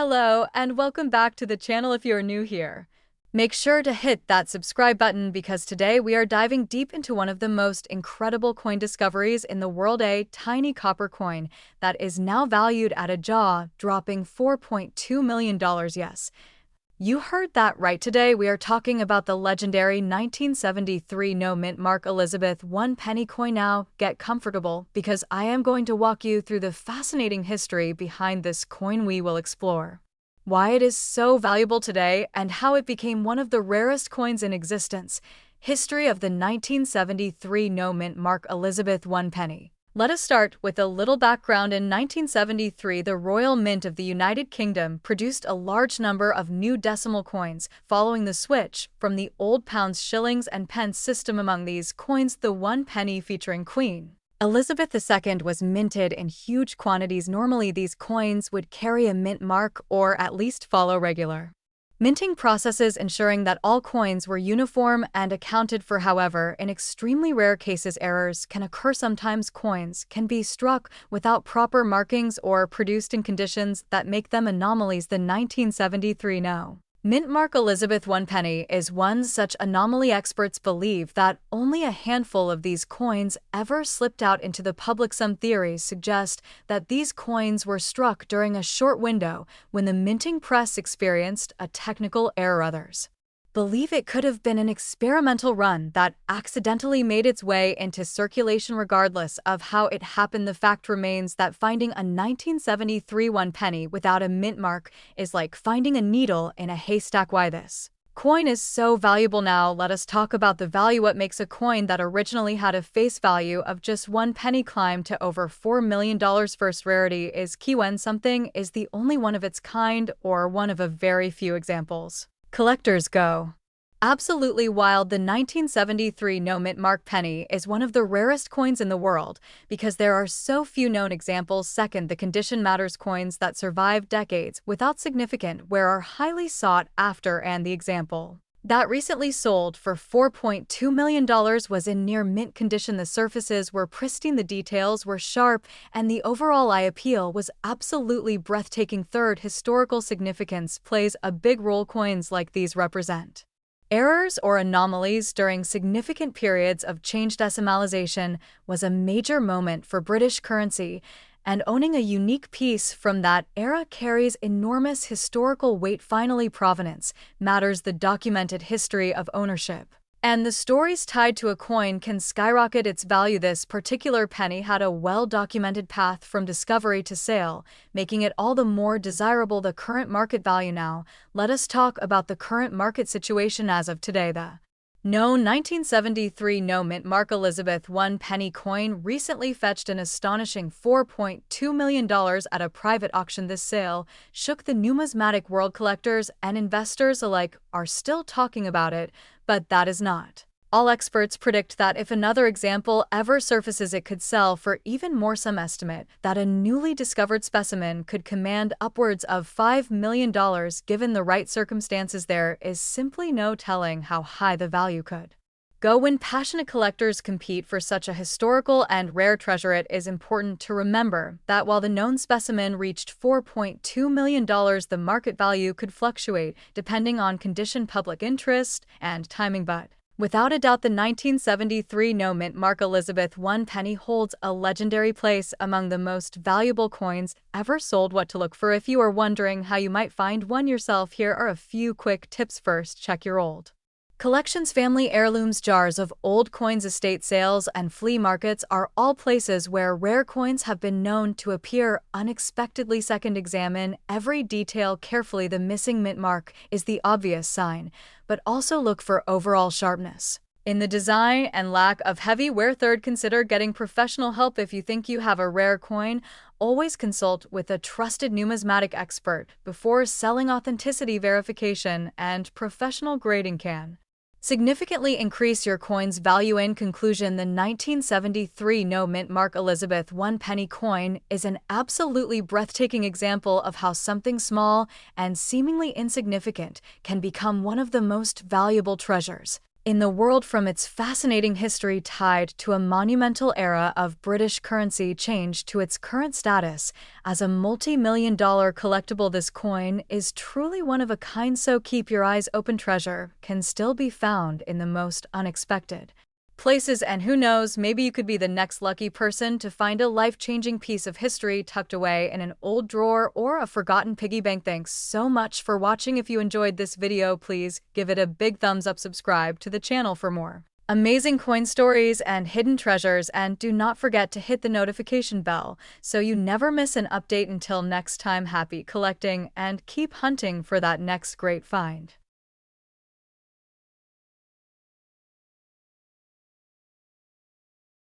Hello, and welcome back to the channel if you're new here. Make sure to hit that subscribe button because today we are diving deep into one of the most incredible coin discoveries in the world, a tiny copper coin that is now valued at a jaw-dropping $4.2 million. Yes, you heard that right. Today we are talking about the legendary 1973 no-mint mark Elizabeth I penny coin. Now, get comfortable because I am going to walk you through the fascinating history behind this coin. We will explore why it is so valuable today and how it became one of the rarest coins in existence. History of the 1973 no-mint mark Elizabeth I penny. Let us start with a little background. In 1973, the Royal Mint of the United Kingdom produced a large number of new decimal coins, following the switch from the old pounds, shillings, and pence system. Among these coins, the 1 penny featuring Queen Elizabeth II was minted in huge quantities. Normally, these coins would carry a mint mark or at least follow regular minting processes, ensuring that all coins were uniform and accounted for. However, in extremely rare cases, errors can occur. Sometimes coins can be struck without proper markings or produced in conditions that make them anomalies. The 1973 no-mint mark Elizabeth I penny is one such anomaly. Experts believe that only a handful of these coins ever slipped out into the public. Some theories suggest that these coins were struck during a short window when the minting press experienced a technical error. Others believe it could have been an experimental run that accidentally made its way into circulation. Regardless of how it happened, the fact remains that finding a 1973 1 penny without a mint mark is like finding a needle in a haystack. Why this coin is so valuable? Now, let us talk about the value. What makes a coin that originally had a face value of just 1 penny climb to over $4 million? First, rarity is key. When something is the only one of its kind or one of a very few examples, collectors go absolutely wild. The 1973 no-mint mark penny is one of the rarest coins in the world because there are so few known examples. Second, the condition matters. Coins that survive decades without significant wear are highly sought after, and the example that recently sold for $4.2 million was in near mint condition. The surfaces were pristine, the details were sharp, and the overall eye appeal was absolutely breathtaking. Third, historical significance plays a big role. Coins like these represent errors or anomalies during significant periods of change. Decimalization was a major moment for British currency, and owning a unique piece from that era carries enormous historical weight. Finally, provenance matters. The documented history of ownership and the stories tied to a coin can skyrocket its value. This particular penny had a well-documented path from discovery to sale, making it all the more desirable. The current market value. Now, let us talk about the current market situation as of today. The 1973 no-mint mark Elizabeth I penny coin recently fetched an astonishing $4.2 million at a private auction. This sale shook the numismatic world. Collectors and investors alike are still talking about it, but that is not all. Experts predict that if another example ever surfaces, it could sell for even more. Some estimate that a newly discovered specimen could command upwards of $5 million given the right circumstances. There is simply no telling how high the value could go when passionate collectors compete for such a historical and rare treasure. It is important to remember that while the known specimen reached $4.2 million, the market value could fluctuate depending on condition, public interest, and timing. But without a doubt, the 1973 no-mint mark Elizabeth I penny holds a legendary place among the most valuable coins ever sold. What to look for? If you are wondering how you might find one yourself, here are a few quick tips. First, check your old collections. Family heirlooms, jars of old coins, estate sales, and flea markets are all places where rare coins have been known to appear unexpectedly. Second, examine every detail carefully. The missing mint mark is the obvious sign, but also look for overall sharpness in the design and lack of heavy wear. Third, consider getting professional help. If you think you have a rare coin, always consult with a trusted numismatic expert before selling. Authenticity verification and professional grading can significantly increase your coin's value. In conclusion, the 1973 no-mint mark Elizabeth I penny coin is an absolutely breathtaking example of how something small and seemingly insignificant can become one of the most valuable treasures In the world, from its fascinating history tied to a monumental era of British currency change to its current status as a multi-million-dollar collectible, this coin is truly one of a kind, so keep your eyes open. Treasure can still be found in the most unexpected places, and who knows, maybe you could be the next lucky person to find a life-changing piece of history tucked away in an old drawer or a forgotten piggy bank. Thanks so much for watching. If you enjoyed this video, please give it a big thumbs up, subscribe to the channel for more amazing coin stories and hidden treasures, and do not forget to hit the notification bell so you never miss an update. Until next time, happy collecting and keep hunting for that next great find.